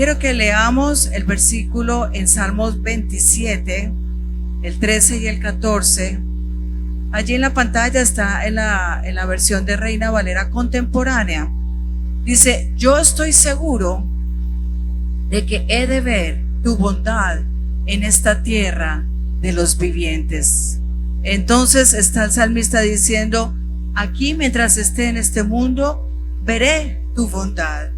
Quiero que leamos el versículo en Salmos 27, el 13 y el 14. Allí en la pantalla está en la versión de Reina Valera contemporánea. Dice: yo estoy seguro de que he de ver tu bondad en esta tierra de los vivientes. Entonces está el salmista diciendo: aquí, mientras esté en este mundo, veré tu bondad.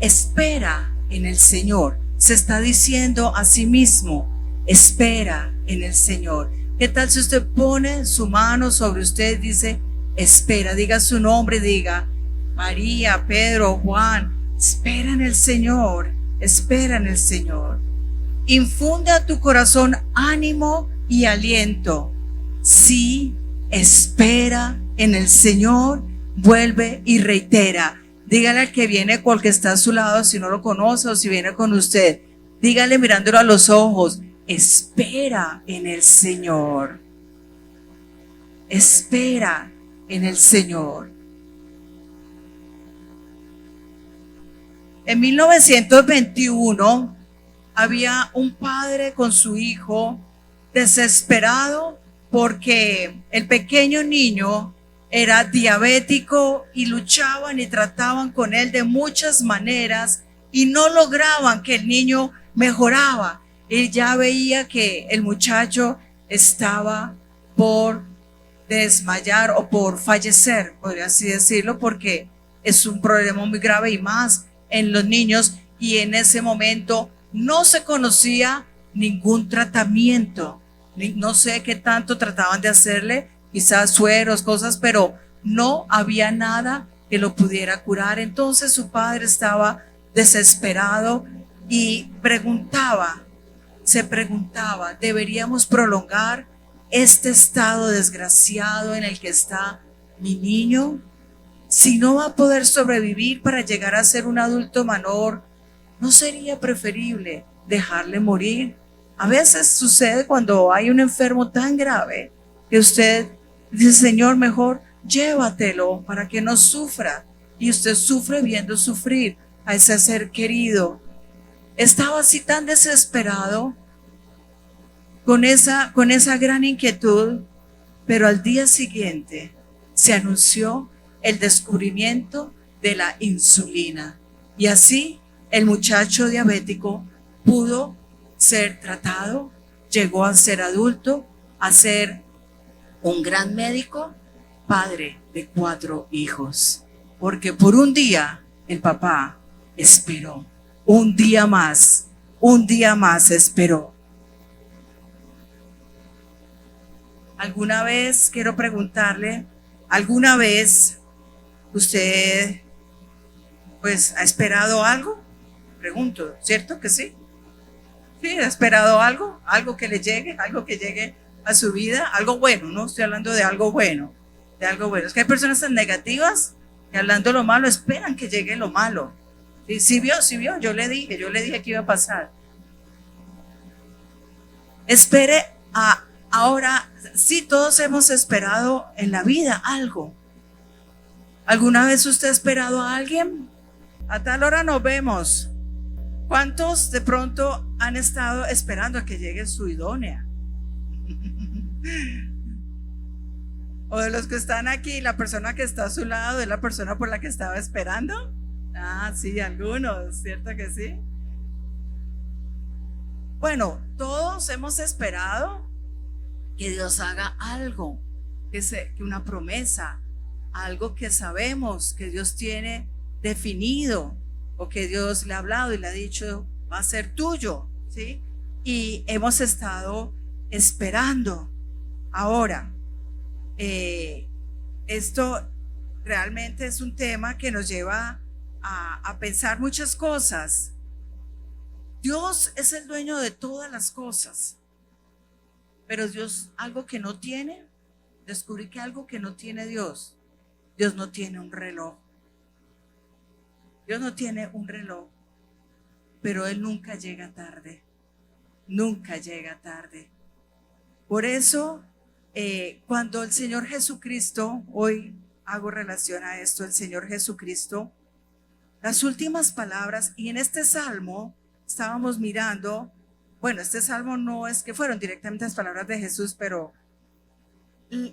Espera en el Señor. Se está diciendo a sí mismo: espera en el Señor. ¿Qué tal si usted pone su mano sobre usted y dice: espera? Diga su nombre, diga: María, Pedro, Juan, espera en el Señor, espera en el Señor. Infunde a tu corazón ánimo y aliento. Sí, espera en el Señor. Vuelve y reitera. Dígale al que viene con el que está a su lado, si no lo conoce o si viene con usted, dígale mirándolo a los ojos: espera en el Señor. Espera en el Señor. En 1921 había un padre con su hijo desesperado porque el pequeño niño era diabético y luchaban y trataban con él de muchas maneras y no lograban que el niño mejoraba. Él ya veía que el muchacho estaba por desmayar o por fallecer, podría así decirlo, porque es un problema muy grave y más en los niños, y en ese momento no se conocía ningún tratamiento. No sé qué tanto trataban de hacerle, quizás sueros, cosas, pero no había nada que lo pudiera curar. Entonces su padre estaba desesperado y se preguntaba: ¿deberíamos prolongar este estado desgraciado en el que está mi niño? Si no va a poder sobrevivir para llegar a ser un adulto menor, ¿no sería preferible dejarle morir? A veces sucede cuando hay un enfermo tan grave que usted dice: Señor, mejor llévatelo para que no sufra. Y usted sufre viendo sufrir a ese ser querido. Estaba así tan desesperado, con esa gran inquietud, pero al día siguiente se anunció el descubrimiento de la insulina. Y así el muchacho diabético pudo ser tratado, llegó a ser adulto, a ser un gran médico, padre de 4 hijos. Porque por un día el papá esperó, un día más esperó. ¿Alguna vez, quiero preguntarle, alguna vez usted pues ha esperado algo? Pregunto, ¿cierto que sí? Sí, ha esperado algo que le llegue, algo que llegue a su vida, algo bueno. No estoy hablando de algo bueno, de algo bueno. Es que hay personas tan negativas que hablando lo malo esperan que llegue lo malo. Y sí vio, yo le dije que iba a pasar. Espere a ahora. Sí, todos hemos esperado en la vida algo. ¿Alguna vez usted ha esperado a alguien? A tal hora nos vemos. ¿Cuántos de pronto han estado esperando a que llegue su idónea? O de los que están aquí, la persona que está a su lado es la persona por la que estaba esperando. Ah, sí, algunos, ¿cierto que sí? Bueno, todos hemos esperado que Dios haga algo, que una promesa, algo que sabemos que Dios tiene definido, o que Dios le ha hablado y le ha dicho: va a ser tuyo, ¿sí? Y hemos estado esperando. Ahora, esto realmente es un tema que nos lleva a pensar muchas cosas. Dios es el dueño de todas las cosas, pero Dios, algo que no tiene, descubrí que algo que no tiene Dios no tiene un reloj. Dios no tiene un reloj, pero Él nunca llega tarde, nunca llega tarde. Por eso, cuando el Señor Jesucristo, hoy hago relación a esto, el Señor Jesucristo Las últimas palabras, y en este salmo estábamos mirando, bueno, este salmo no es que fueron directamente las palabras de Jesús, pero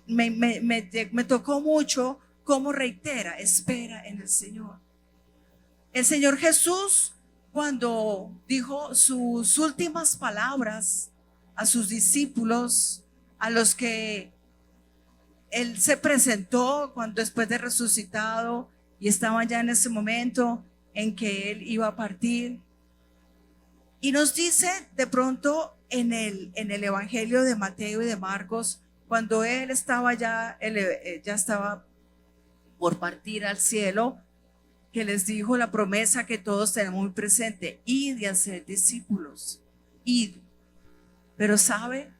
me tocó mucho cómo reitera: espera en el Señor. El Señor Jesús, cuando dijo sus últimas palabras a sus discípulos, a los que Él se presentó cuando después de resucitado y estaban ya en ese momento en que Él iba a partir, y nos dice de pronto en el Evangelio de Mateo y de Marcos, cuando Él estaba ya estaba por partir al cielo, que les dijo la promesa que todos tenemos muy presente: id y hacer discípulos, id. Pero sabe,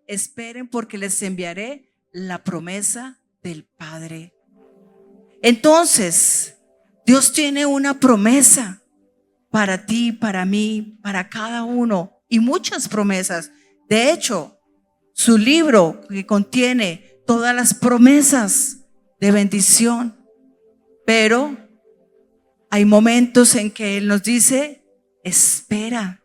esperen porque les enviaré la promesa del Padre. Entonces, Dios tiene una promesa para ti, para mí, para cada uno, y muchas promesas. De hecho, su libro que contiene todas las promesas de bendición, pero hay momentos en que Él nos dice: espera,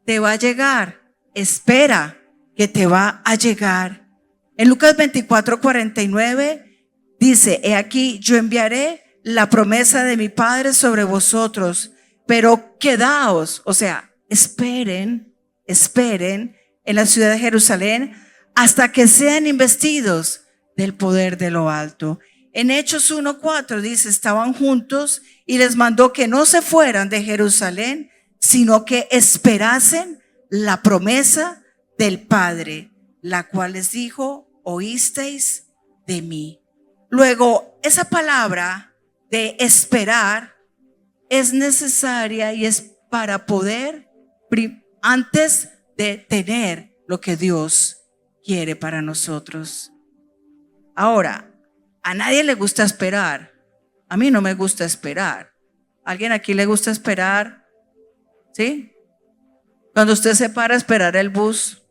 te va a llegar, espera que te va a llegar. En Lucas 24:49 dice: he aquí, yo enviaré la promesa de mi Padre sobre vosotros, pero quedaos, o sea, esperen en la ciudad de Jerusalén hasta que sean investidos del poder de lo alto. En Hechos 1:4 dice: estaban juntos y les mandó que no se fueran de Jerusalén, sino que esperasen la promesa del Padre, la cual les dijo: oísteis de mí. Luego, esa palabra de esperar es necesaria y es para poder, antes de tener lo que Dios quiere para nosotros. Ahora, a nadie le gusta esperar. A mí no me gusta esperar. ¿Alguien aquí le gusta esperar? ¿Sí? Cuando usted se para a esperar el bus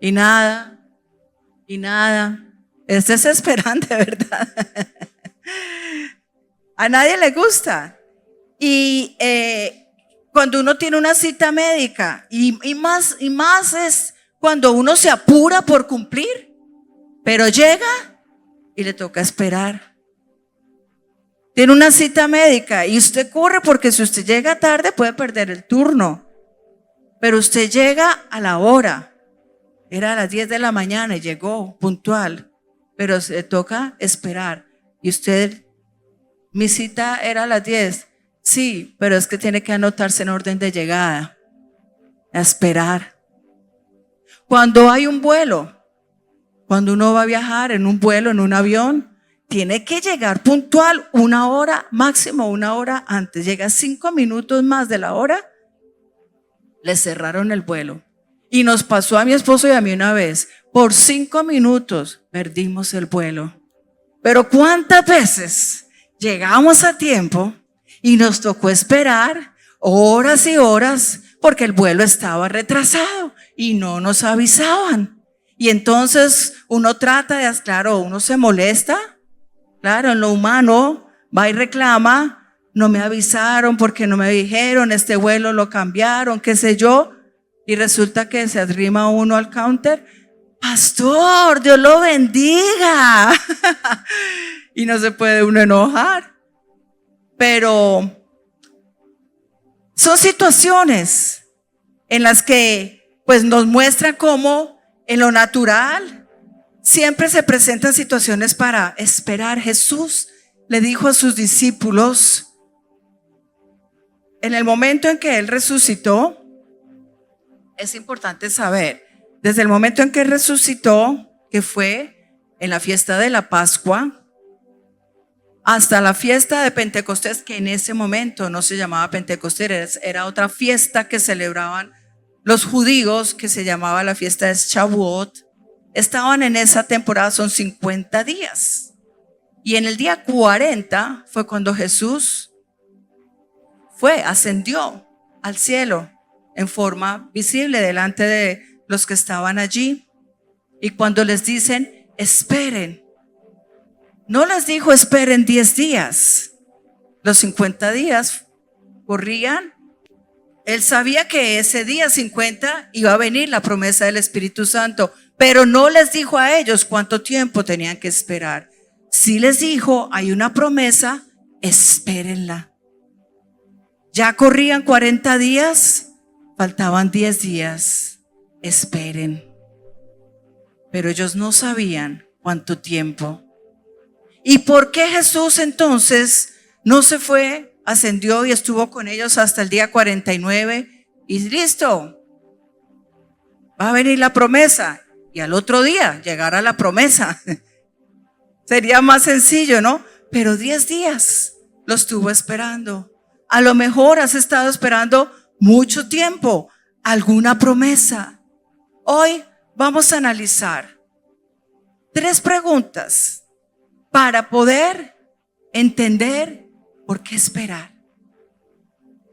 y nada, es desesperante, ¿verdad? A nadie le gusta. Y cuando uno tiene una cita médica, y más es cuando uno se apura por cumplir, pero llega y le toca esperar. Tiene una cita médica y usted corre, porque si usted llega tarde puede perder el turno, pero usted llega a la hora. Era a las 10 de la mañana y llegó puntual, pero se toca esperar. Y usted: mi cita era a las 10. Sí, pero es que tiene que anotarse en orden de llegada, a esperar. Cuando hay un vuelo, cuando uno va a viajar en un vuelo, en un avión, tiene que llegar puntual 1 hora, máximo 1 hora antes. Llega 5 minutos más de la hora, le cerraron el vuelo. Y nos pasó a mi esposo y a mí una vez: por 5 minutos perdimos el vuelo. Pero ¿cuántas veces llegamos a tiempo y nos tocó esperar horas y horas porque el vuelo estaba retrasado y no nos avisaban? Y entonces uno trata de, claro, uno se molesta, claro, en lo humano, va y reclama: no me avisaron, porque no me dijeron, este vuelo lo cambiaron, qué sé yo. Y resulta que se arrima uno al counter: pastor, Dios lo bendiga. Y no se puede uno enojar. Pero son situaciones en las que pues nos muestran cómo en lo natural siempre se presentan situaciones para esperar. Jesús le dijo a sus discípulos, en el momento en que Él resucitó, es importante saber, desde el momento en que resucitó, que fue en la fiesta de la Pascua, hasta la fiesta de Pentecostés, que en ese momento no se llamaba Pentecostés, era otra fiesta que celebraban los judíos, que se llamaba la fiesta de Shavuot. Estaban en esa temporada, son 50 días. Y en el día 40 fue cuando Jesús ascendió al cielo en forma visible delante de los que estaban allí. Y cuando les dicen: esperen, No les dijo esperen 10 días. Los 50 días corrían. Él sabía que ese día 50 iba a venir la promesa del Espíritu Santo, pero no les dijo a ellos cuánto tiempo tenían que esperar. Sí les dijo, hay una promesa, espérenla. Ya corrían 40 días, faltaban 10 días, esperen. Pero ellos no sabían cuánto tiempo. ¿Y por qué Jesús entonces no se fue, ascendió y estuvo con ellos hasta el día 49 y listo? Va a venir la promesa y al otro día llegará la promesa. Sería más sencillo, ¿no? Pero 10 días lo estuvo esperando. A lo mejor has estado esperando mucho tiempo alguna promesa. Hoy vamos a analizar 3 preguntas para poder entender por qué esperar.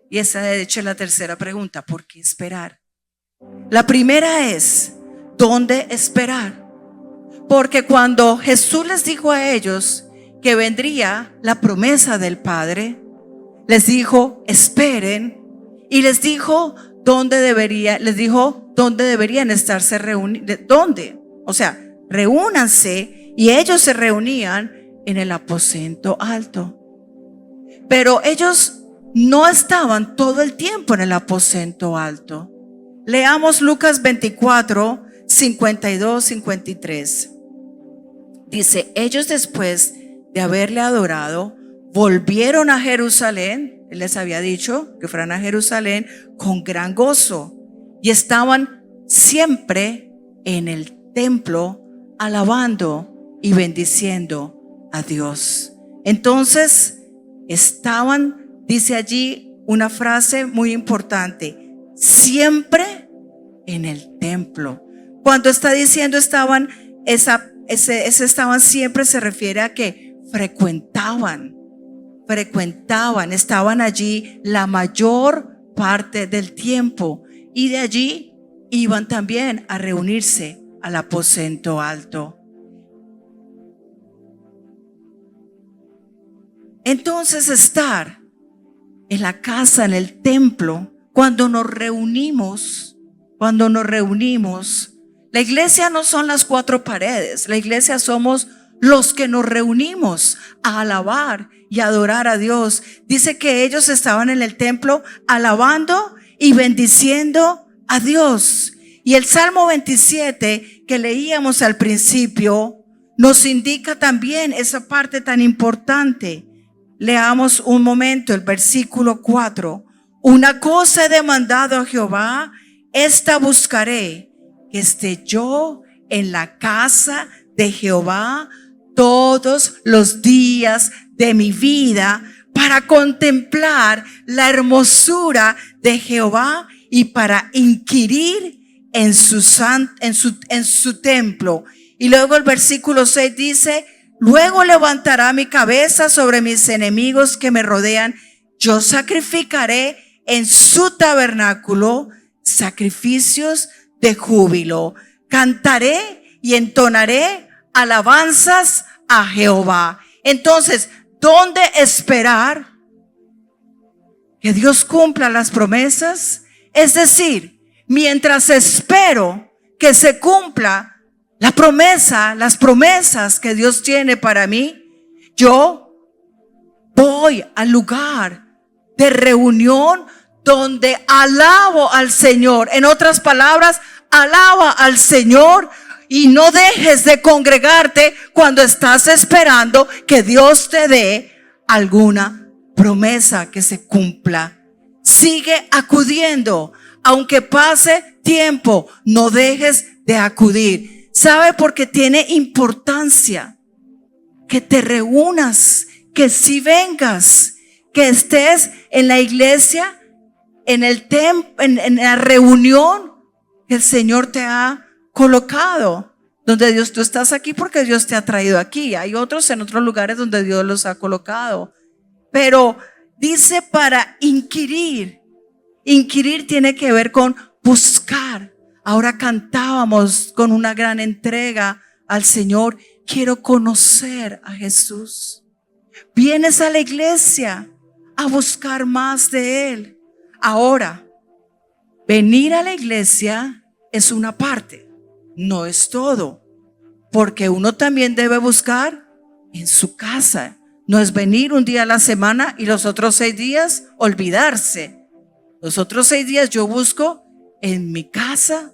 Y esa de hecho es la tercera pregunta, ¿por qué esperar? La primera es, ¿dónde esperar? Porque cuando Jesús les dijo a ellos que vendría la promesa del Padre, les dijo, esperen, y les dijo dónde deberían estarse reunidos, dónde, o sea, reúnanse, y ellos se reunían en el aposento alto. Pero ellos no estaban todo el tiempo en el aposento alto. Leamos Lucas 24, 52, 53. Dice, ellos después de haberle adorado, volvieron a Jerusalén. Él les había dicho que fueran a Jerusalén con gran gozo. Y estaban siempre en el templo alabando y bendiciendo a Dios. Entonces estaban, dice allí una frase muy importante, siempre en el templo. Cuando está diciendo estaban, estaban siempre se refiere a que frecuentaban, estaban allí la mayor parte del tiempo, y de allí iban también a reunirse al aposento alto. Entonces estar en la casa, en el templo, cuando nos reunimos, la iglesia no son las 4 paredes, la iglesia somos los que nos reunimos a alabar y adorar a Dios. Dice que ellos estaban en el templo alabando y bendiciendo a Dios. Y el Salmo 27 que leíamos al principio nos indica también esa parte tan importante. Leamos un momento el versículo 4. Una cosa he demandado a Jehová, esta buscaré, que esté yo en la casa de Jehová todos los días de mi vida, para contemplar la hermosura de Jehová y para inquirir en su templo. Y luego el versículo 6 dice, luego levantará mi cabeza sobre mis enemigos que me rodean. Yo sacrificaré en su tabernáculo sacrificios de júbilo. Cantaré y entonaré alabanzas a Jehová. Entonces, ¿dónde esperar que Dios cumpla las promesas? Es decir, mientras espero que se cumpla la promesa, las promesas que Dios tiene para mí, yo voy al lugar de reunión donde alabo al Señor. En otras palabras, alaba al Señor y no dejes de congregarte cuando estás esperando que Dios te dé alguna promesa que se cumpla. Sigue acudiendo, aunque pase tiempo, no dejes de acudir. ¿Sabe? Porque tiene importancia que te reúnas, que si vengas, que estés en la iglesia, en la reunión que el Señor te ha colocado, donde Dios, tú estás aquí porque Dios te ha traído aquí. Hay otros en otros lugares donde Dios los ha colocado, pero dice para inquirir. Inquirir tiene que ver con buscar. Ahora cantábamos con una gran entrega al Señor, quiero conocer a Jesús. Vienes a la iglesia a buscar más de Él. Ahora, venir a la iglesia es una parte, no es todo, porque uno también debe buscar en su casa. No es venir un día a la semana y los otros 6 días olvidarse. Los otros 6 días yo busco en mi casa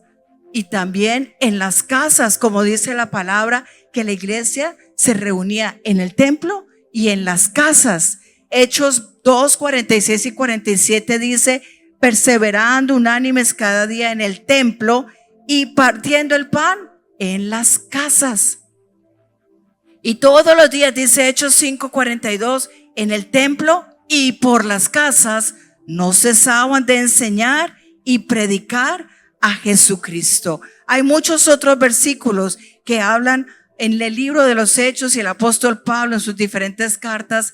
y también en las casas, como dice la palabra, que la iglesia se reunía en el templo y en las casas. Hechos 2, 46 y 47 dice: perseverando unánimes cada día en el templo y partiendo el pan en las casas. Y todos los días, dice Hechos 5, 42, en el templo y por las casas no cesaban de enseñar y predicar a Jesucristo. Hay muchos otros versículos que hablan en el libro de los Hechos, y el apóstol Pablo en sus diferentes cartas,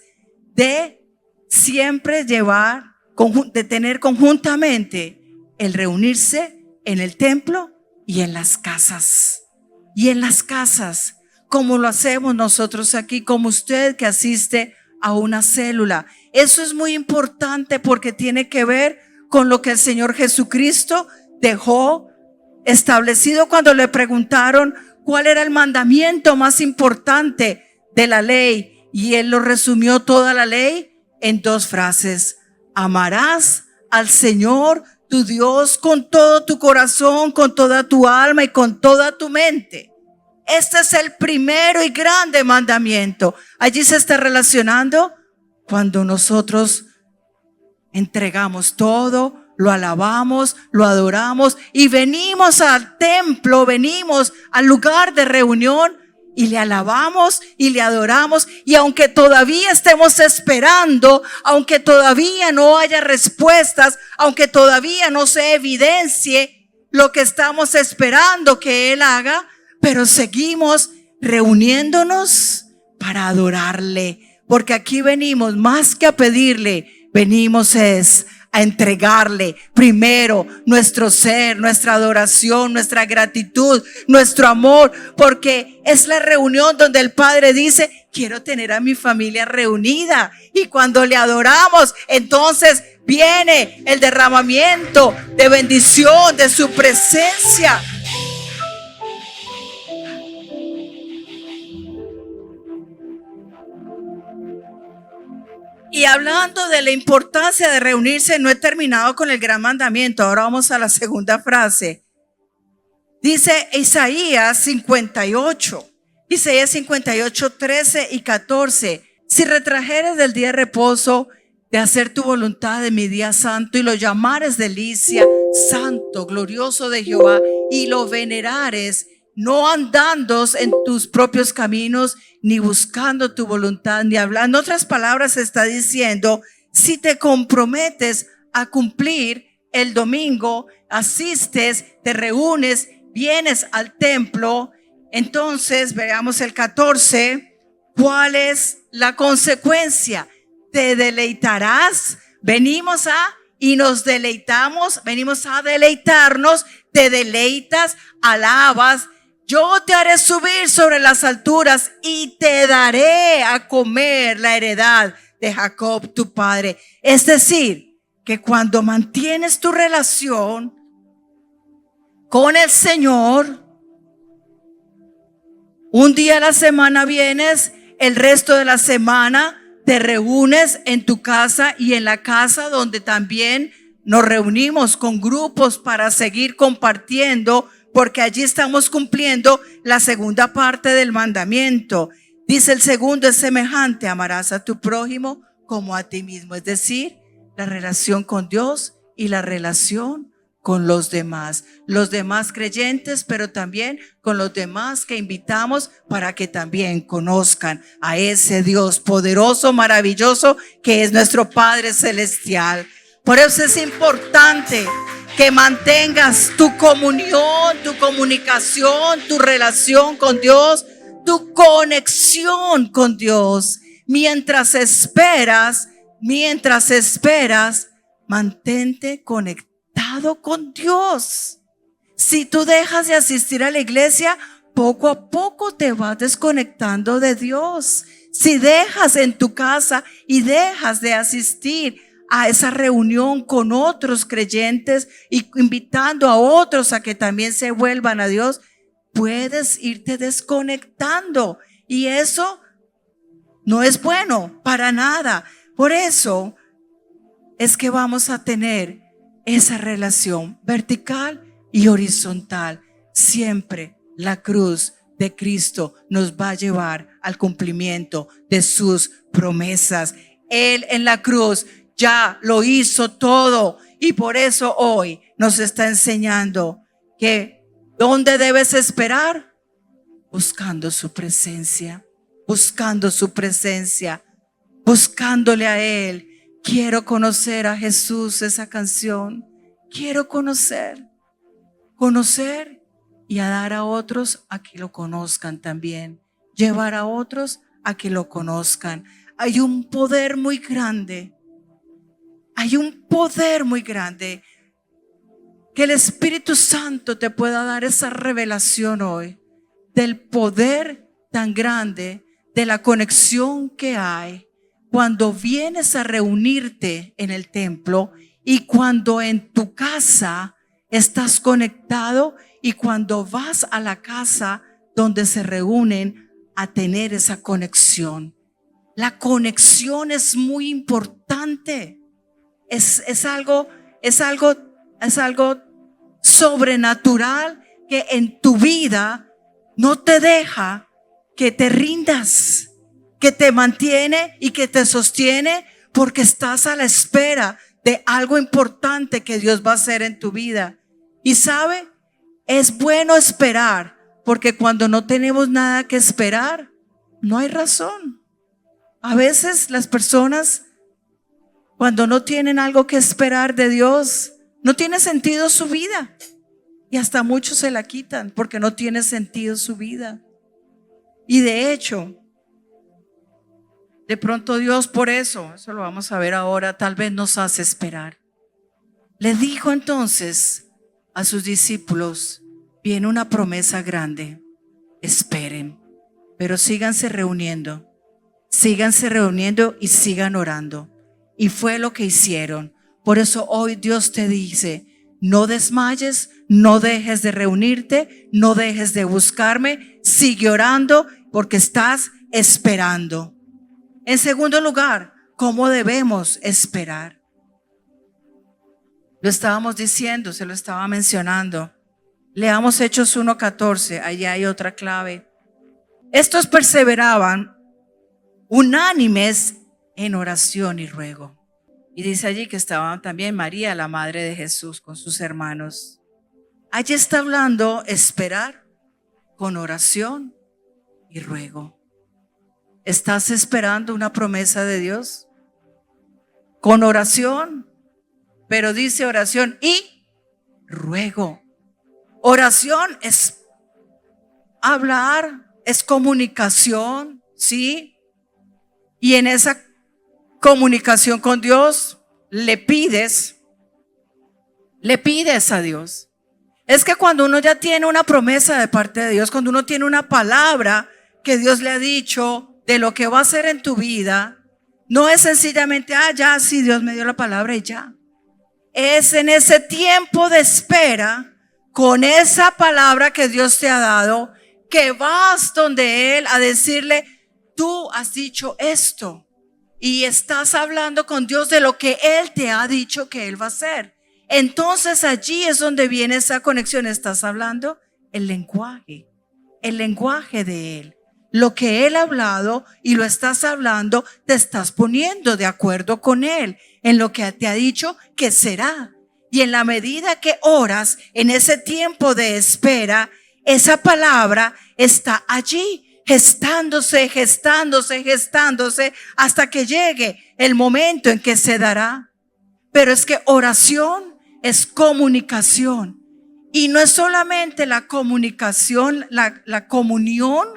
de siempre de tener conjuntamente el reunirse en el templo y en las casas. Y en las casas, como lo hacemos nosotros aquí, como usted que asiste a una célula. Eso es muy importante porque tiene que ver con lo que el Señor Jesucristo dejó establecido cuando le preguntaron cuál era el mandamiento más importante de la ley. Y Él lo resumió toda la ley en 2 frases: amarás al Señor tu Dios con todo tu corazón, con toda tu alma y con toda tu mente. Este es el primero y grande mandamiento. Allí se está relacionando cuando nosotros entregamos todo, lo alabamos, lo adoramos y venimos al templo, venimos al lugar de reunión y le alabamos y le adoramos. Y aunque todavía estemos esperando, aunque todavía no haya respuestas, aunque todavía no se evidencie lo que estamos esperando que Él haga, pero seguimos reuniéndonos para adorarle, porque aquí venimos más que a pedirle, venimos a entregarle primero nuestro ser, nuestra adoración, nuestra gratitud, nuestro amor, porque es la reunión donde el Padre dice: quiero tener a mi familia reunida. Y cuando le adoramos, entonces viene el derramamiento de bendición de su presencia. Y hablando de la importancia de reunirse, no he terminado con el gran mandamiento. Ahora vamos a la segunda frase. Dice Isaías 58, 13 y 14. Si retrajeres del día de reposo de hacer tu voluntad de mi día santo y lo llamares delicia, santo, glorioso de Jehová, y lo venerares, no andando en tus propios caminos, ni buscando tu voluntad, ni hablando. En otras palabras, está diciendo: si te comprometes a cumplir el domingo, asistes, te reúnes, vienes al templo, entonces veamos el 14. ¿Cuál es la consecuencia? Te deleitarás. Venimos y nos deleitamos, venimos a deleitarnos, te deleitas, alabas. Yo te haré subir sobre las alturas y te daré a comer la heredad de Jacob tu padre. Es decir, que cuando mantienes tu relación con el Señor, un día a la semana vienes, el resto de la semana te reúnes en tu casa y en la casa donde también nos reunimos con grupos para seguir compartiendo, porque allí estamos cumpliendo la segunda parte del mandamiento. Dice el segundo es semejante: amarás a tu prójimo como a ti mismo. Es decir, la relación con Dios y la relación con los demás creyentes, pero también con los demás que invitamos para que también conozcan a ese Dios poderoso, maravilloso, que es nuestro Padre Celestial. Por eso es importante que mantengas tu comunión, tu comunicación, tu relación con Dios, tu conexión con Dios. Mientras esperas, mantente conectado con Dios. Si tú dejas de asistir a la iglesia, poco a poco te vas desconectando de Dios. Si dejas en tu casa y dejas de asistir a esa reunión con otros creyentes y invitando a otros a que también se vuelvan a Dios, puedes irte desconectando y eso no es bueno para nada. Por eso es que vamos a tener esa relación vertical y horizontal. Siempre la cruz de Cristo nos va a llevar al cumplimiento de sus promesas. Él en la cruz ya lo hizo todo y por eso hoy nos está enseñando que ¿dónde debes esperar? Buscando su presencia, buscando su presencia, buscándole a Él. Quiero conocer a Jesús, esa canción. Quiero conocer y a dar a otros a que lo conozcan también. Llevar a otros a que lo conozcan. Hay un poder muy grande. Hay un poder muy grande. Que el Espíritu Santo te pueda dar esa revelación hoy del poder tan grande, de la conexión que hay cuando vienes a reunirte en el templo y cuando en tu casa estás conectado y cuando vas a la casa donde se reúnen a tener esa conexión. La conexión es muy importante. Es algo sobrenatural que en tu vida no te deja que te rindas, que te mantiene y que te sostiene porque estás a la espera de algo importante que Dios va a hacer en tu vida. Y sabe, es bueno esperar porque cuando no tenemos nada que esperar, no hay razón. A veces las personas, cuando no tienen algo que esperar de Dios, no tiene sentido su vida. Y hasta muchos se la quitan porque no tiene sentido su vida. Y de hecho, de pronto Dios por eso lo vamos a ver ahora, tal vez nos hace esperar. Le dijo entonces a sus discípulos, viene una promesa grande, esperen, pero síganse reuniendo y sigan orando. Y fue lo que hicieron. Por eso hoy Dios te dice, no desmayes, no dejes de reunirte, no dejes de buscarme, sigue orando porque estás esperando. En segundo lugar, ¿cómo debemos esperar? Lo estábamos diciendo, se lo estaba mencionando. Leamos Hechos 1:14, allá hay otra clave. Estos perseveraban unánimes en oración y ruego. Y dice allí que estaba también María, la madre de Jesús, con sus hermanos. Allí está hablando esperar con oración y ruego. ¿Estás esperando una promesa de Dios? Con oración, pero dice oración y ruego. Oración es hablar, es comunicación, ¿sí? Y en esa comunicación con Dios le pides a Dios. Es que cuando uno ya tiene una promesa de parte de Dios, cuando uno tiene una palabra que Dios le ha dicho de lo que va a hacer en tu vida, no es sencillamente, ya, sí, Dios me dio la palabra y ya. Es en ese tiempo de espera, con esa palabra que Dios te ha dado, que vas donde Él a decirle, tú has dicho esto. Y estás hablando con Dios de lo que Él te ha dicho que Él va a hacer. Entonces allí es donde viene esa conexión. Estás hablando el lenguaje de Él. Lo que Él ha hablado y lo estás hablando, te estás poniendo de acuerdo con Él en lo que te ha dicho que será. Y en la medida que oras en ese tiempo de espera, esa palabra está allí. Gestándose hasta que llegue el momento en que se dará. Pero es que oración es comunicación. Y no es solamente la comunicación, la comunión,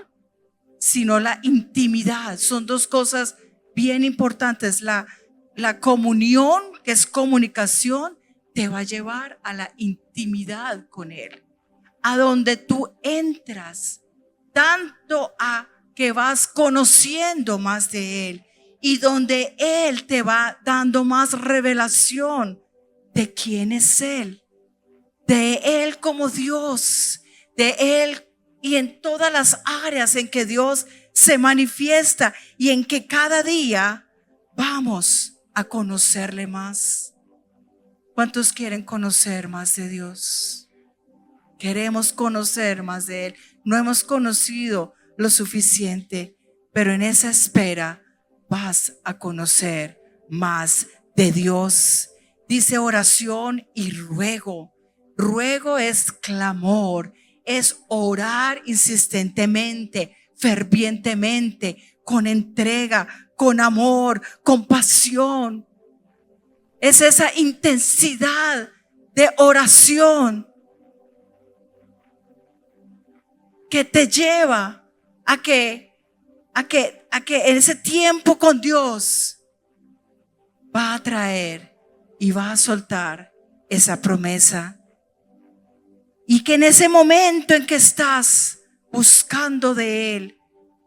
sino la intimidad. Son dos cosas bien importantes. La comunión, que es comunicación, te va a llevar a la intimidad con Él. A donde tú entras tanto a que vas conociendo más de Él y donde Él te va dando más revelación de quién es Él, de Él como Dios, de Él y en todas las áreas en que Dios se manifiesta y en que cada día vamos a conocerle más. ¿Cuántos quieren conocer más de Dios? Queremos conocer más de Él. No hemos conocido lo suficiente, pero en esa espera vas a conocer más de Dios. Dice oración y ruego. Ruego es clamor, es orar insistentemente, fervientemente, con entrega, con amor, con pasión. Es esa intensidad de oración que te lleva a que en ese tiempo con Dios va a traer y va a soltar esa promesa. Y que en ese momento en que estás buscando de Él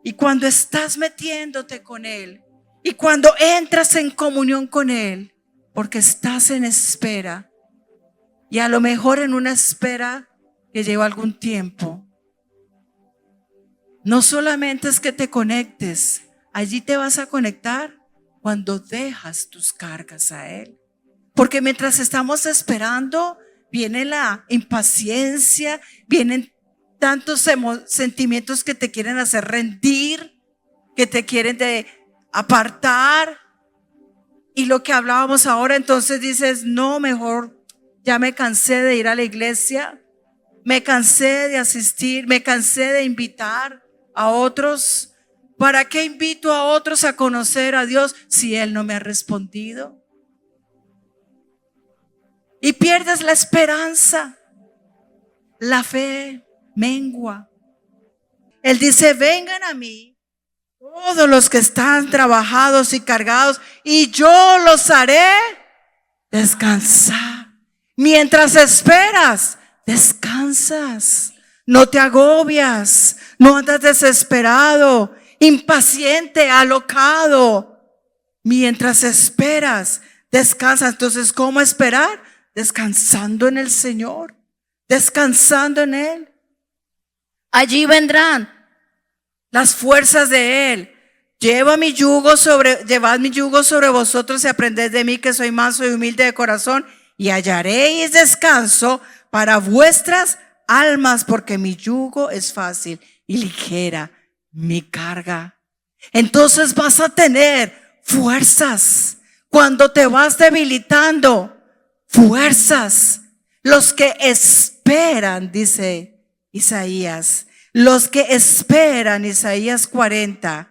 y cuando estás metiéndote con Él y cuando entras en comunión con Él, porque estás en espera y a lo mejor en una espera que lleva algún tiempo, no solamente es que te conectes, allí te vas a conectar cuando dejas tus cargas a Él. Porque mientras estamos esperando, viene la impaciencia, vienen tantos sentimientos que te quieren hacer rendir, que te quieren apartar. Y lo que hablábamos ahora, entonces dices, no, mejor ya me cansé de ir a la iglesia, me cansé de asistir, me cansé de invitar a otros. ¿Para qué invito a otros a conocer a Dios si Él no me ha respondido? Y pierdes la esperanza, la fe mengua. Él dice, vengan a mí todos los que están trabajados y cargados, y yo los haré descansar. Mientras esperas, descansas. No te agobias, no andas desesperado, impaciente, alocado. Mientras esperas, descansas. Entonces, ¿cómo esperar? Descansando en el Señor, descansando en Él. Allí vendrán las fuerzas de Él. Llevad mi yugo sobre vosotros y aprended de mí, que soy manso y humilde de corazón, y hallaréis descanso para vuestras almas, porque mi yugo es fácil y ligera mi carga. Entonces vas a tener fuerzas cuando te vas debilitando, fuerzas. Los que esperan, dice Isaías, los que esperan, Isaías 40,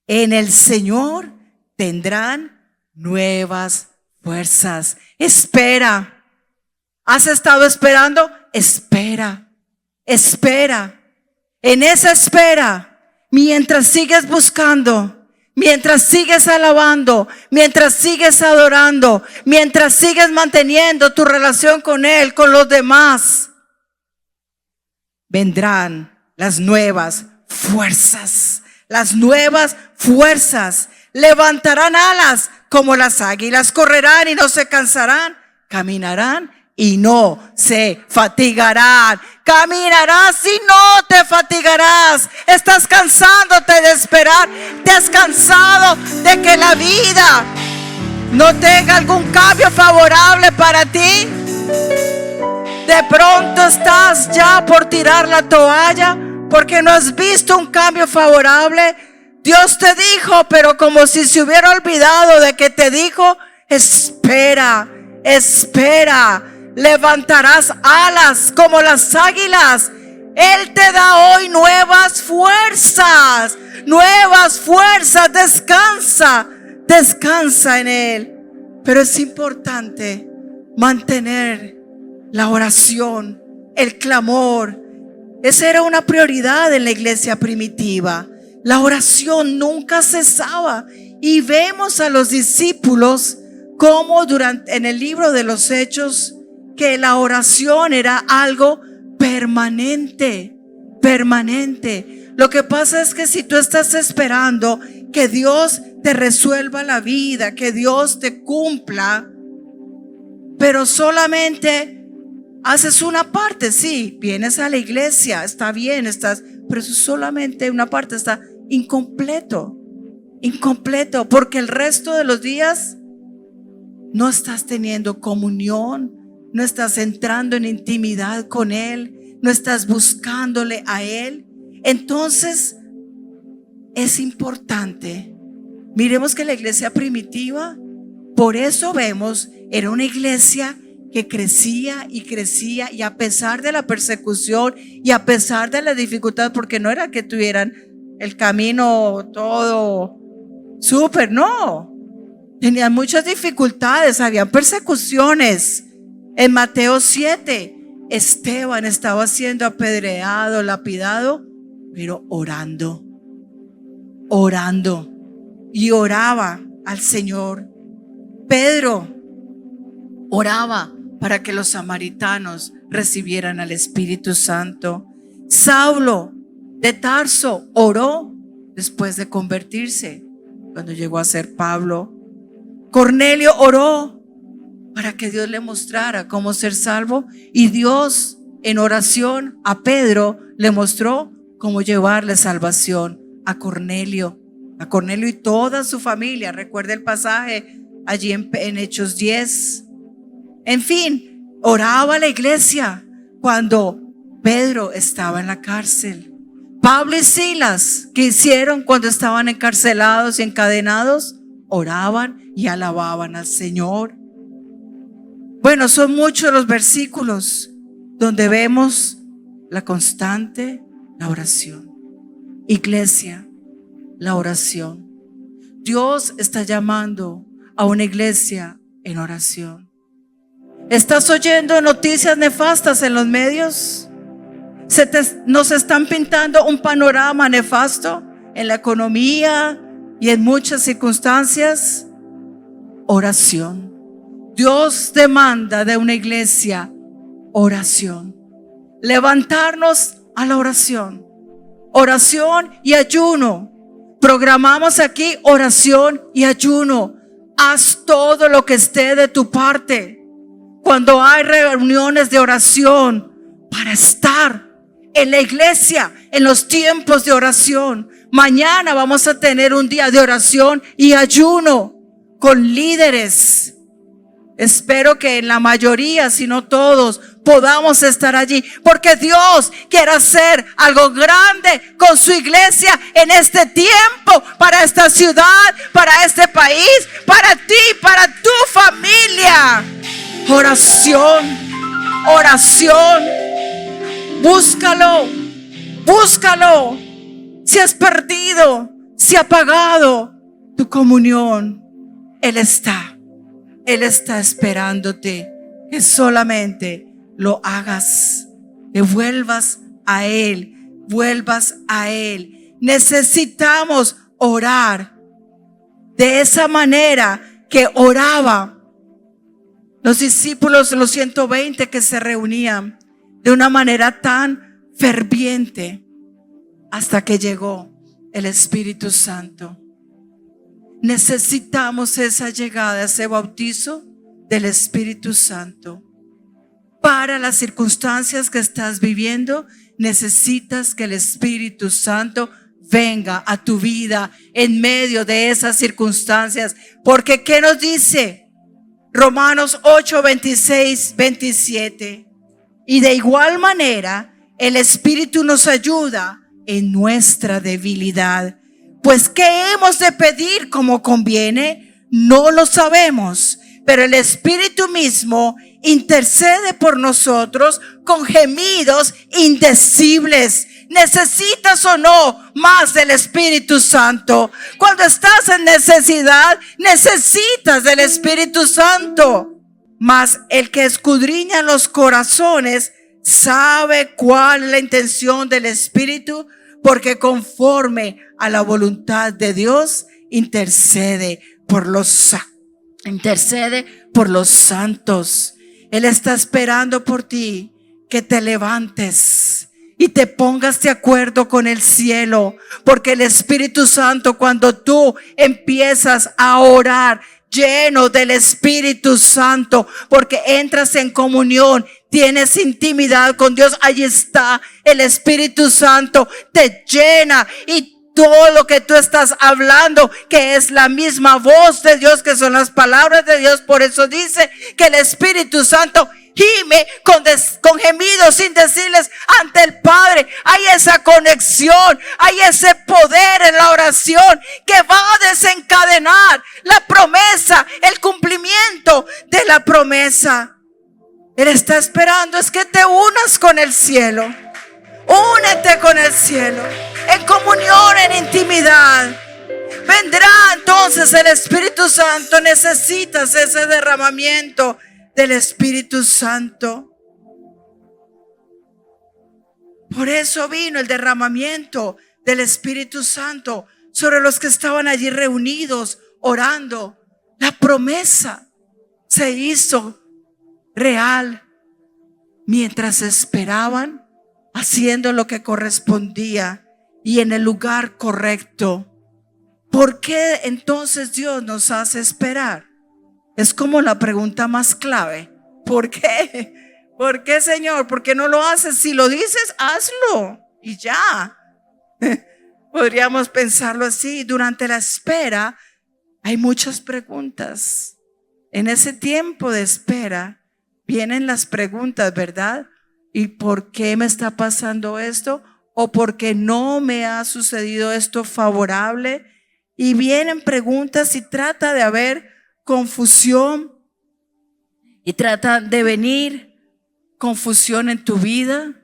en el Señor tendrán nuevas fuerzas. Espera. ¿Has estado esperando? Espera. Espera. En esa espera, mientras sigues buscando, mientras sigues alabando, mientras sigues adorando, mientras sigues manteniendo tu relación con Él, con los demás, vendrán las nuevas fuerzas. Las nuevas fuerzas levantarán alas como las águilas, correrán y no se cansarán, caminarán y no se fatigarán. Caminarás y no te fatigarás. Estás cansándote de esperar, te has cansado de que la vida no tenga algún cambio favorable para ti. De pronto estás ya por tirar la toalla porque no has visto un cambio favorable. Dios te dijo, pero como si se hubiera olvidado de que te dijo, espera, espera, levantarás alas como las águilas. Él te da hoy nuevas fuerzas, descansa, descansa en Él. Pero es importante mantener la oración, el clamor. Esa era una prioridad en la iglesia primitiva. La oración nunca cesaba. Y vemos a los discípulos como en el libro de los Hechos, que la oración era algo permanente, permanente. Lo que pasa es que si tú estás esperando que Dios te resuelva la vida, que Dios te cumpla, pero solamente haces una parte, sí, vienes a la iglesia, está bien, pero eso solamente una parte, está incompleto, porque el resto de los días no estás teniendo comunión, no estás entrando en intimidad con Él, no estás buscándole a Él. Entonces es importante. Miremos que la iglesia primitiva, por eso vemos, era una iglesia que crecía y crecía, y a pesar de la persecución y a pesar de la dificultad, porque no era que tuvieran el camino todo súper, no, tenían muchas dificultades, habían persecuciones. En Mateo 7, Esteban estaba siendo apedreado, lapidado, pero orando y oraba al Señor. Pedro oraba para que los samaritanos recibieran al Espíritu Santo. Saulo de Tarso oró después de convertirse, cuando llegó a ser Pablo. Cornelio oró para que Dios le mostrara cómo ser salvo, y Dios en oración a Pedro le mostró cómo llevarle salvación a Cornelio y toda su familia. Recuerda el pasaje allí en Hechos 10. En fin, oraba a la iglesia cuando Pedro estaba en la cárcel. Pablo y Silas, ¿qué hicieron cuando estaban encarcelados y encadenados? Oraban y alababan al Señor. Bueno, son muchos los versículos donde vemos la constante, la oración. Iglesia, la oración. Dios está llamando a una iglesia en oración. ¿Estás oyendo noticias nefastas en los medios? Nos están pintando un panorama nefasto en la economía y en muchas circunstancias. Oración. Dios demanda de una iglesia oración. Levantarnos a la oración. Oración y ayuno. Programamos aquí oración y ayuno. Haz todo lo que esté de tu parte. Cuando hay reuniones de oración, para estar en la iglesia en los tiempos de oración. Mañana vamos a tener un día de oración y ayuno con líderes. Espero que en la mayoría, si no todos, podamos estar allí, porque Dios quiere hacer algo grande con su iglesia en este tiempo, para esta ciudad, para este país, para ti, para tu familia. Oración, oración. Búscalo. Si has perdido, si ha apagado tu comunión, Él está esperándote, que solamente lo hagas, que vuelvas a Él. Necesitamos orar de esa manera que oraba los discípulos, los 120 que se reunían de una manera tan ferviente, hasta que llegó el Espíritu Santo. Necesitamos esa llegada, ese bautizo del Espíritu Santo. Para las circunstancias que estás viviendo, necesitas que el Espíritu Santo venga a tu vida en medio de esas circunstancias. Porque ¿qué nos dice? Romanos 8, 26, 27. Y de igual manera, el Espíritu nos ayuda en nuestra debilidad. Pues ¿qué hemos de pedir como conviene? No lo sabemos, pero el Espíritu mismo intercede por nosotros con gemidos indecibles. ¿Necesitas o no más del Espíritu Santo? Cuando estás en necesidad, necesitas del Espíritu Santo. Mas el que escudriña los corazones sabe cuál es la intención del Espíritu, porque conforme a la voluntad de Dios intercede por los santos. Él está esperando por ti que te levantes y te pongas de acuerdo con el cielo, porque el Espíritu Santo, cuando tú empiezas a orar lleno del Espíritu Santo, porque entras en comunión, tienes intimidad con Dios, allí está el Espíritu Santo, te llena, y todo lo que tú estás hablando, que es la misma voz de Dios, que son las palabras de Dios. Por eso dice que el Espíritu Santo gime con gemidos sin decirles ante el Padre. Hay esa conexión, hay ese poder en la oración que va a desencadenar la promesa, el cumplimiento de la promesa. Él está esperando es que te unas con el cielo. Únete con el cielo, en comunión, en intimidad. Vendrá entonces el Espíritu Santo. Necesitas ese derramamiento del Espíritu Santo. Por eso vino el derramamiento del Espíritu Santo sobre los que estaban allí reunidos orando. La promesa se hizo real mientras esperaban, haciendo lo que correspondía y en el lugar correcto. ¿Por qué entonces Dios nos hace esperar? Es como la pregunta más clave. ¿Por qué? ¿Por qué, Señor? ¿Por qué no lo haces? Si lo dices, hazlo y ya. Podríamos pensarlo así. Durante la espera hay muchas preguntas. En ese tiempo de espera vienen las preguntas, ¿verdad? ¿Y por qué me está pasando esto? ¿O por qué no me ha sucedido esto favorable? Y vienen preguntas y trata de haber confusión y trata de venir confusión en tu vida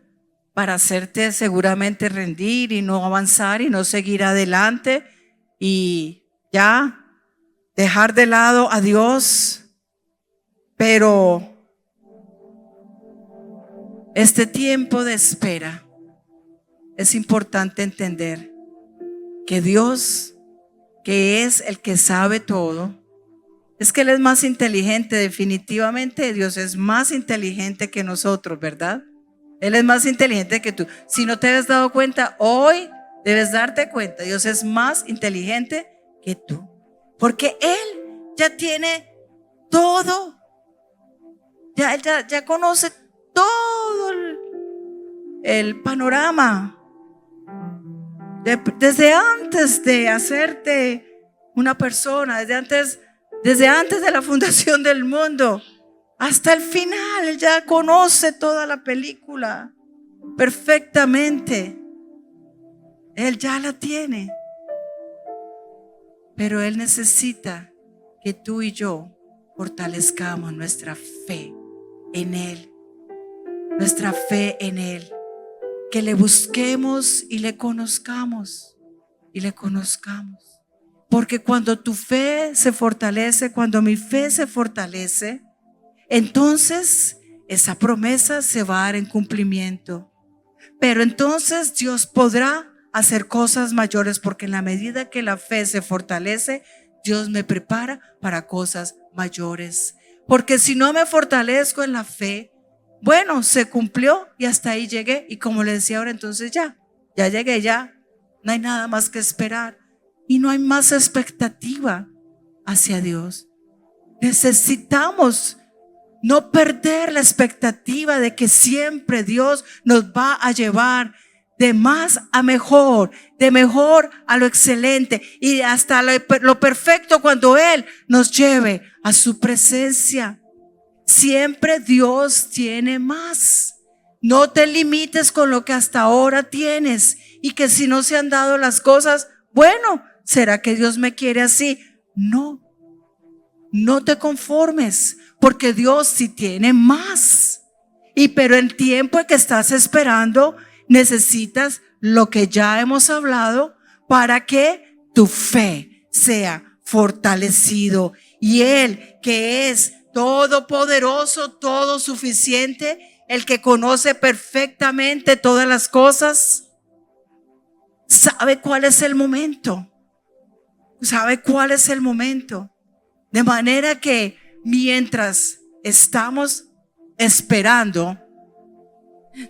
para hacerte seguramente rendir y no avanzar y no seguir adelante y ya dejar de lado a Dios. Pero este tiempo de espera es importante entender que Dios, que es el que sabe todo, es que Él es más inteligente. Definitivamente Dios es más inteligente que nosotros, ¿verdad? Él es más inteligente que tú. Si no te has dado cuenta, hoy debes darte cuenta. Dios es más inteligente que tú, porque Él ya tiene todo. Ya conoce todo el panorama. Desde antes de hacerte una persona, desde antes de la fundación del mundo hasta el final, Él ya conoce toda la película perfectamente. Él ya la tiene. Pero Él necesita que tú y yo fortalezcamos nuestra fe en Él. Nuestra fe en Él. Que le busquemos y le conozcamos. Y le conozcamos. Porque cuando tu fe se fortalece, cuando mi fe se fortalece, entonces esa promesa se va a dar en cumplimiento. Pero entonces Dios podrá hacer cosas mayores, porque en la medida que la fe se fortalece, Dios me prepara para cosas mayores. Porque si no me fortalezco en la fe, bueno, se cumplió y hasta ahí llegué. Y como le decía ahora, entonces ya llegué, ya no hay nada más que esperar. Y no hay más expectativa hacia Dios. Necesitamos no perder la expectativa de que siempre Dios nos va a llevar de más a mejor, de mejor a lo excelente y hasta lo perfecto cuando Él nos lleve a su presencia. Siempre Dios tiene más. No te limites con lo que hasta ahora tienes y que si no se han dado las cosas, bueno, ¿será que Dios me quiere así? No te conformes, porque Dios sí tiene más. Pero el tiempo en que estás esperando, necesitas lo que ya hemos hablado para que tu fe sea fortalecido. Y Él, que es todopoderoso, todo suficiente, el que conoce perfectamente todas las cosas, sabe cuál es el momento. Sabe cuál es el momento. De manera que mientras estamos esperando,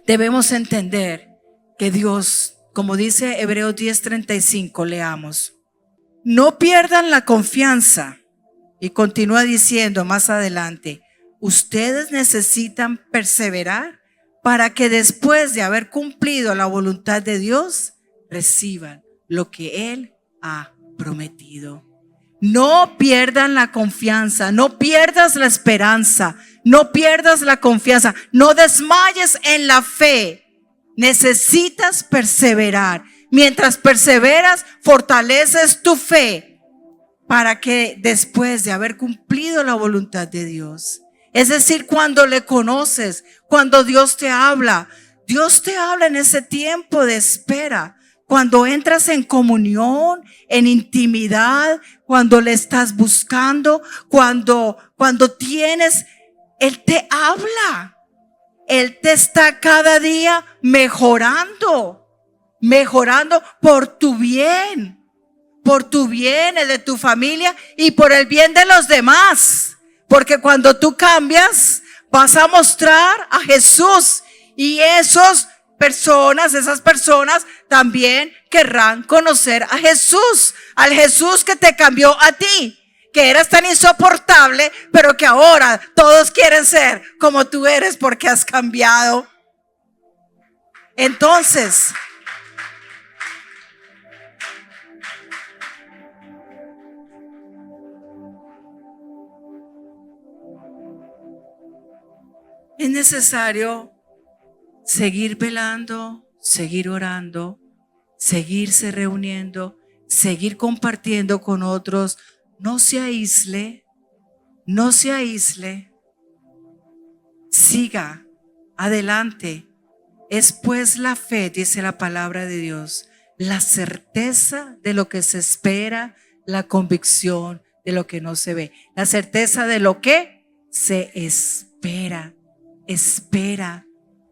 debemos entender que Dios, como dice Hebreos 10:35, leamos, no pierdan la confianza. Y continúa diciendo más adelante, ustedes necesitan perseverar para que después de haber cumplido la voluntad de Dios, reciban lo que Él ha prometido. No pierdan la confianza, no pierdas la esperanza, no pierdas la confianza, no desmayes en la fe. Necesitas perseverar. Mientras perseveras, fortaleces tu fe para que después de haber cumplido la voluntad de Dios, es decir, cuando le conoces, cuando Dios te habla en ese tiempo de espera, cuando entras en comunión, en intimidad, cuando le estás buscando, cuando tienes, Él te habla, Él te está cada día mejorando por tu bien. Por tu bien, el de tu familia y por el bien de los demás. Porque cuando tú cambias, vas a mostrar a Jesús y esas personas también querrán conocer a Jesús, al Jesús que te cambió a ti, que eras tan insoportable, pero que ahora todos quieren ser como tú eres porque has cambiado. Entonces, es necesario seguir velando, seguir orando, seguirse reuniendo, seguir compartiendo con otros. No se aísle, siga adelante. Es pues la fe, dice la palabra de Dios, la certeza de lo que se espera, la convicción de lo que no se ve, la certeza de lo que se espera. Espera,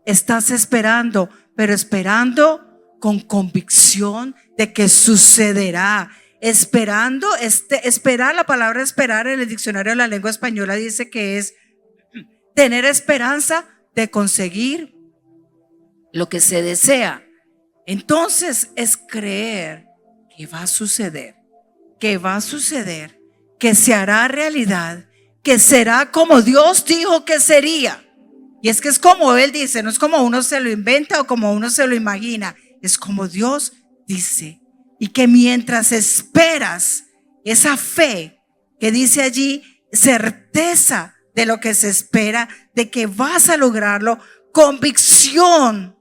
estás esperando, pero esperando con convicción de que sucederá. Esperar, la palabra esperar en el diccionario de la lengua española dice que es tener esperanza de conseguir lo que se desea. Entonces es creer que va a suceder, que se hará realidad, que será como Dios dijo que sería. Y es que es como Él dice, no es como uno se lo inventa o como uno se lo imagina, es como Dios dice. Y que mientras esperas esa fe que dice allí, certeza de lo que se espera, de que vas a lograrlo, convicción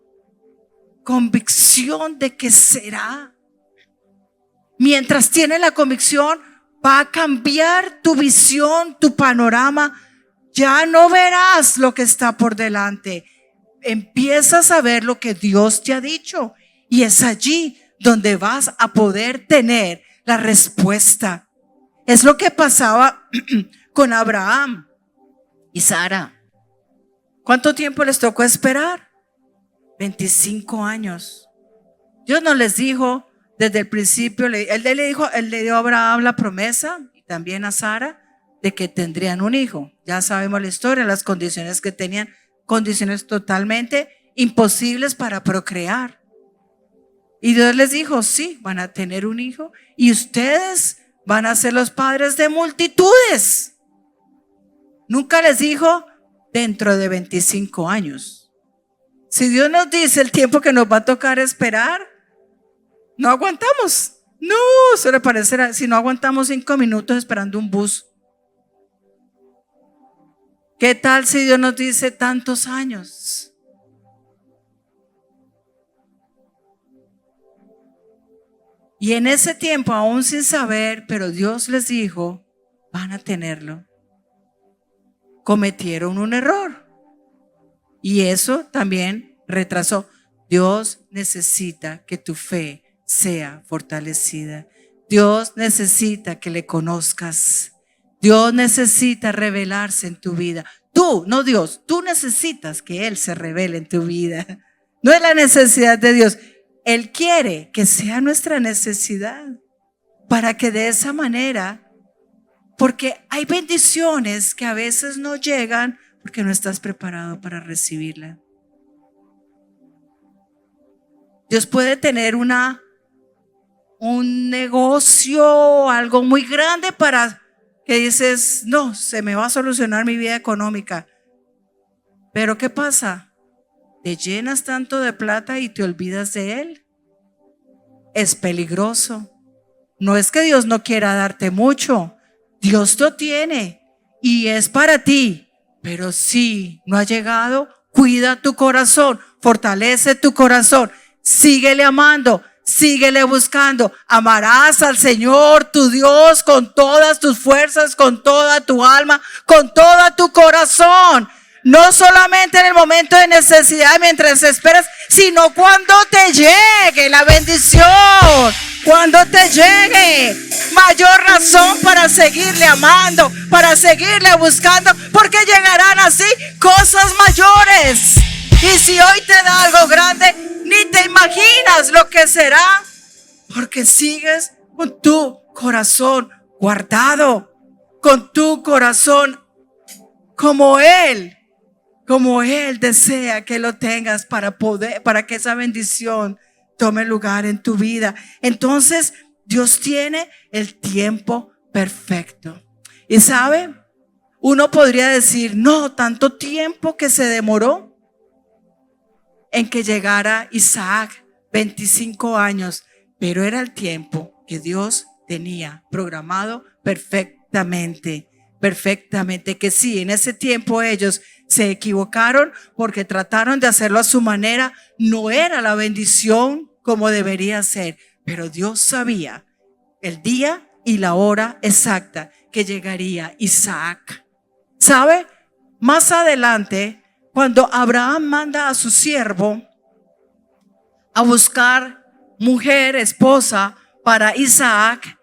de que será. Mientras tienes la convicción, va a cambiar tu visión, tu panorama. Ya no verás lo que está por delante. Empiezas a ver lo que Dios te ha dicho y es allí donde vas a poder tener la respuesta. Es lo que pasaba con Abraham y Sara. ¿Cuánto tiempo les tocó esperar? 25 años. Dios no les dijo desde el principio, él le dio a Abraham la promesa y también a Sara de que tendrían un hijo. Ya sabemos la historia, las condiciones que tenían, condiciones totalmente imposibles para procrear. Y Dios les dijo, sí, van a tener un hijo y ustedes van a ser los padres de multitudes. Nunca les dijo dentro de 25 años. Si Dios nos dice el tiempo que nos va a tocar esperar, no aguantamos. No, suele parecer, si no aguantamos 5 minutos esperando un bus. ¿Qué tal si Dios nos dice tantos años? Y en ese tiempo, aún sin saber, pero Dios les dijo, van a tenerlo. Cometieron un error. Y eso también retrasó. Dios necesita que tu fe sea fortalecida. Dios necesita que le conozcas. Dios necesita revelarse en tu vida. Tú, no Dios, tú necesitas que Él se revele en tu vida. No es la necesidad de Dios. Él quiere que sea nuestra necesidad para que de esa manera, porque hay bendiciones que a veces no llegan porque no estás preparado para recibirla. Dios puede tener un negocio, algo muy grande para que dices, no, se me va a solucionar mi vida económica. Pero ¿qué pasa? Te llenas tanto de plata y te olvidas de Él. Es peligroso. No es que Dios no quiera darte mucho. Dios lo tiene y es para ti. Pero si no ha llegado, cuida tu corazón, fortalece tu corazón, síguele amando, síguele buscando. Amarás al Señor tu Dios con todas tus fuerzas, con toda tu alma, con todo tu corazón. No solamente en el momento de necesidad mientras esperas, sino cuando te llegue la bendición, cuando te llegue, mayor razón para seguirle amando, para seguirle buscando, porque llegarán así cosas mayores. Y si hoy te da algo grande, ni te imaginas lo que será, porque sigues con tu corazón guardado, con tu corazón como Él desea que lo tengas para que esa bendición tome lugar en tu vida. Entonces, Dios tiene el tiempo perfecto. Y sabe, uno podría decir, no, tanto tiempo que se demoró en que llegara Isaac, 25 años, pero era el tiempo que Dios tenía programado perfectamente, que sí, en ese tiempo ellos se equivocaron porque trataron de hacerlo a su manera, no era la bendición como debería ser, pero Dios sabía el día y la hora exacta que llegaría Isaac. ¿Sabe? Más adelante, cuando Abraham manda a su siervo a buscar mujer, esposa para Isaac,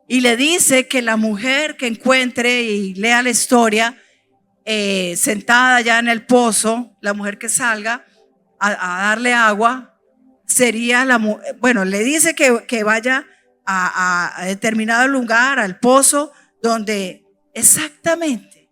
y le dice que la mujer que encuentre, y lea la historia, sentada ya en el pozo, la mujer que salga a darle agua, sería le dice que vaya a determinado lugar, al pozo, donde exactamente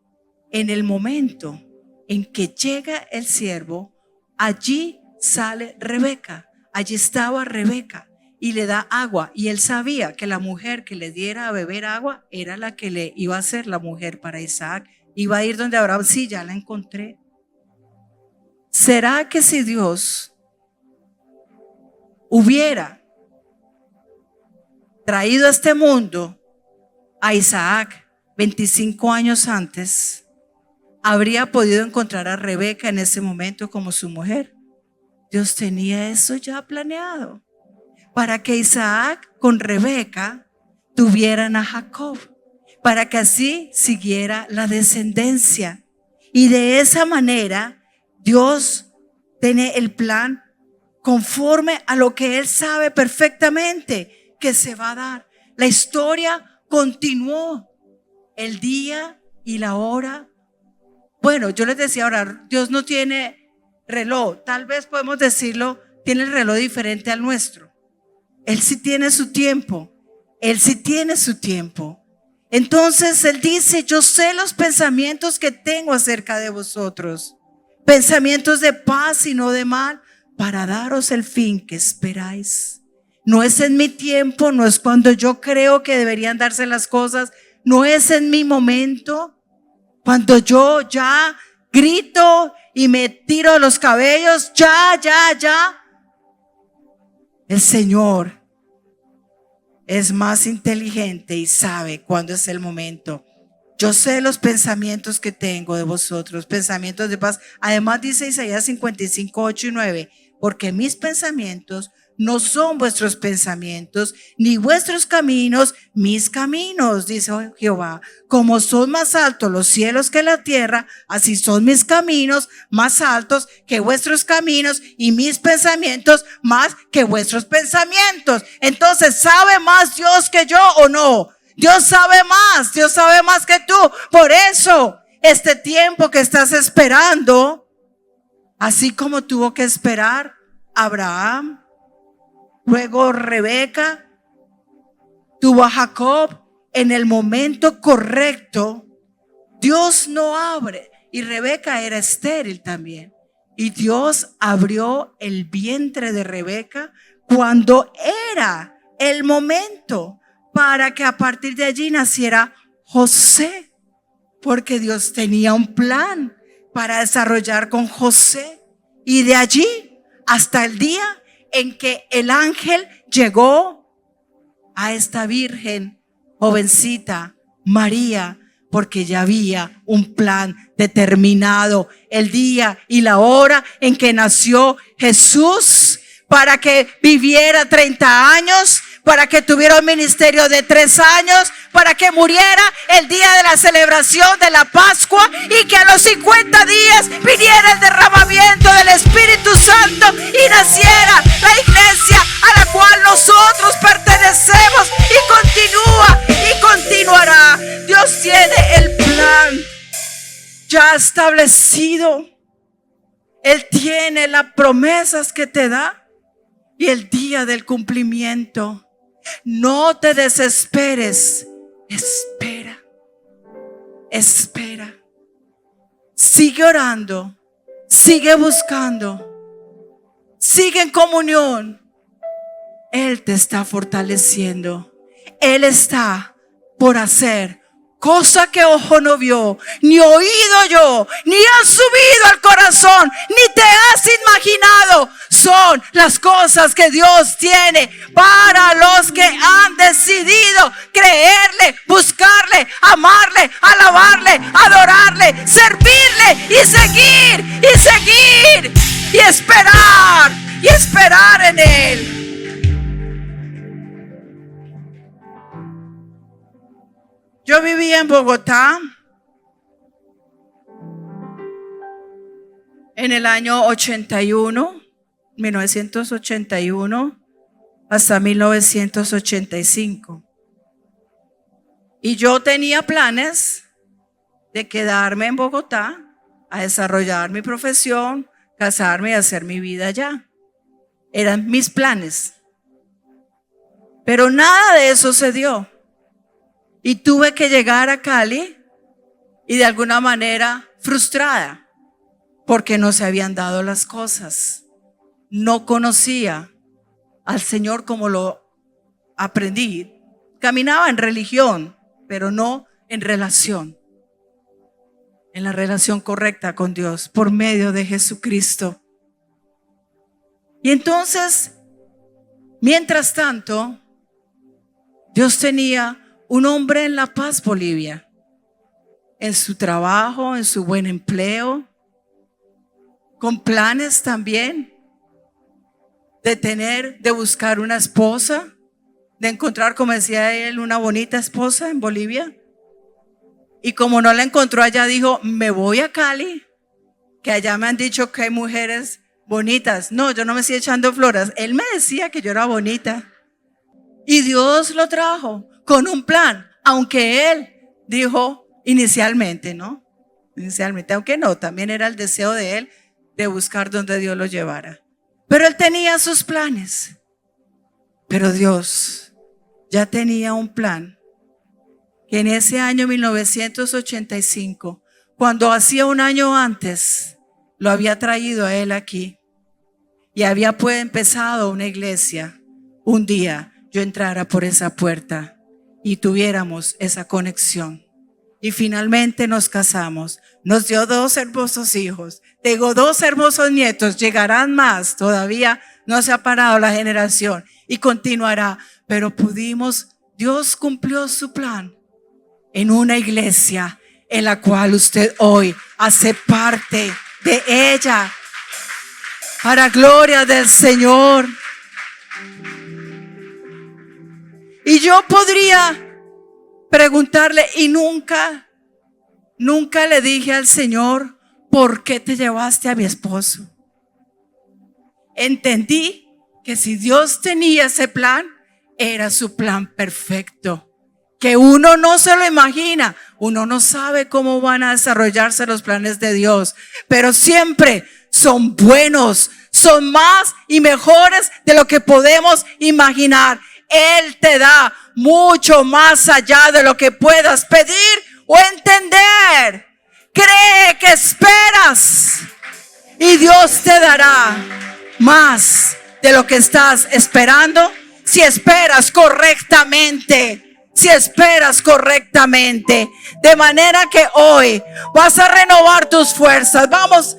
en el momento en que llega el siervo, allí sale Rebeca, allí estaba Rebeca y le da agua, y él sabía que la mujer que le diera a beber agua era la que le iba a ser la mujer para Isaac. Iba a ir donde Abraham, sí, ya la encontré. ¿Será que si Dios hubiera traído a este mundo a Isaac 25 años antes, habría podido encontrar a Rebeca en ese momento como su mujer? Dios tenía eso ya planeado para que Isaac con Rebeca tuvieran a Jacob, para que así siguiera la descendencia. Y de esa manera Dios tiene el plan conforme a lo que Él sabe perfectamente que se va a dar. La historia continuó, el día y la hora. Bueno, yo les decía ahora, Dios no tiene reloj, tal vez podemos decirlo, tiene el reloj diferente al nuestro. Él sí tiene su tiempo, Él sí tiene su tiempo. Entonces Él dice, yo sé los pensamientos que tengo acerca de vosotros, pensamientos de paz y no de mal, para daros el fin que esperáis. No es en mi tiempo, no es cuando yo creo que deberían darse las cosas, no es en mi momento, cuando yo ya grito y me tiro los cabellos, ya. El Señor es más inteligente y sabe cuándo es el momento. Yo sé los pensamientos que tengo de vosotros, pensamientos de paz. Además dice Isaías 55, 8 y 9, porque mis pensamientos no son vuestros pensamientos, ni vuestros caminos, mis caminos, dice Jehová. Como son más altos los cielos que la tierra, así son mis caminos más altos que vuestros caminos, y mis pensamientos más que vuestros pensamientos. Entonces, ¿sabe más Dios que yo o no? Dios sabe más que tú. Por eso, este tiempo que estás esperando, así como tuvo que esperar Abraham, luego Rebeca, tuvo a Jacob, en el momento correcto, Dios no abre. Y Rebeca era estéril también. Y Dios abrió el vientre de Rebeca cuando era el momento para que a partir de allí naciera José, porque Dios tenía un plan para desarrollar con José. Y de allí hasta el día en que el ángel llegó a esta virgen jovencita, María, porque ya había un plan determinado, el día y la hora en que nació Jesús, para que viviera 30 años, para que tuviera un ministerio de 3 años, para que muriera el día de la celebración de la Pascua y que a los 50 días viniera el derramamiento del Espíritu Santo y naciera la iglesia a la cual nosotros pertenecemos, y continuará. Dios tiene el plan ya establecido. Él tiene las promesas que te da y el día del cumplimiento. No te desesperes. Espera. Sigue orando. Sigue buscando. Sigue en comunión. Él te está fortaleciendo. Él está por hacer cosa que ojo no vio, ni oído yo, ni ha subido al corazón, ni te has imaginado. Son las cosas que Dios tiene para los que han decidido creerle, buscarle, amarle, alabarle, adorarle, servirle y seguir y esperar en Él. Yo vivía en Bogotá en el año 1981 hasta 1985. Y yo tenía planes de quedarme en Bogotá a desarrollar mi profesión, casarme y hacer mi vida allá. Eran mis planes. Pero nada de eso se dio. Y tuve que llegar a Cali y de alguna manera frustrada porque no se habían dado las cosas. No conocía al Señor como lo aprendí. Caminaba en religión, pero no en relación. En la relación correcta con Dios por medio de Jesucristo. Y entonces, mientras tanto, Dios tenía un hombre en La Paz, Bolivia, en su trabajo, en su buen empleo, con planes también de buscar una esposa, de encontrar, como decía él, una bonita esposa en Bolivia. Y como no la encontró allá, dijo, me voy a Cali, que allá me han dicho que hay mujeres bonitas. No, yo no me estoy echando flores. Él me decía que yo era bonita. Y Dios lo trajo con un plan, aunque él dijo inicialmente, ¿no? Inicialmente, aunque no, también era el deseo de él de buscar donde Dios lo llevara. Pero él tenía sus planes. Pero Dios ya tenía un plan que en ese año 1985, cuando hacía un año antes, lo había traído a él aquí y había empezado una iglesia. Un día yo entrara por esa puerta y tuviéramos esa conexión. Y finalmente nos casamos. Nos dio 2 hermosos hijos. Tengo 2 hermosos nietos. Llegarán más. Todavía no se ha parado la generación y continuará. Pero Dios cumplió su plan en una iglesia en la cual usted hoy hace parte de ella. Para gloria del Señor. Y yo podría preguntarle, y nunca le dije al Señor, ¿por qué te llevaste a mi esposo? Entendí que si Dios tenía ese plan, era su plan perfecto, que uno no se lo imagina, uno no sabe cómo van a desarrollarse los planes de Dios, pero siempre son buenos, son más y mejores de lo que podemos imaginar. Él te da mucho más allá de lo que puedas pedir o entender. Cree que esperas. Y Dios te dará más de lo que estás esperando si esperas correctamente. Si esperas correctamente. De manera que hoy vas a renovar tus fuerzas. Vamos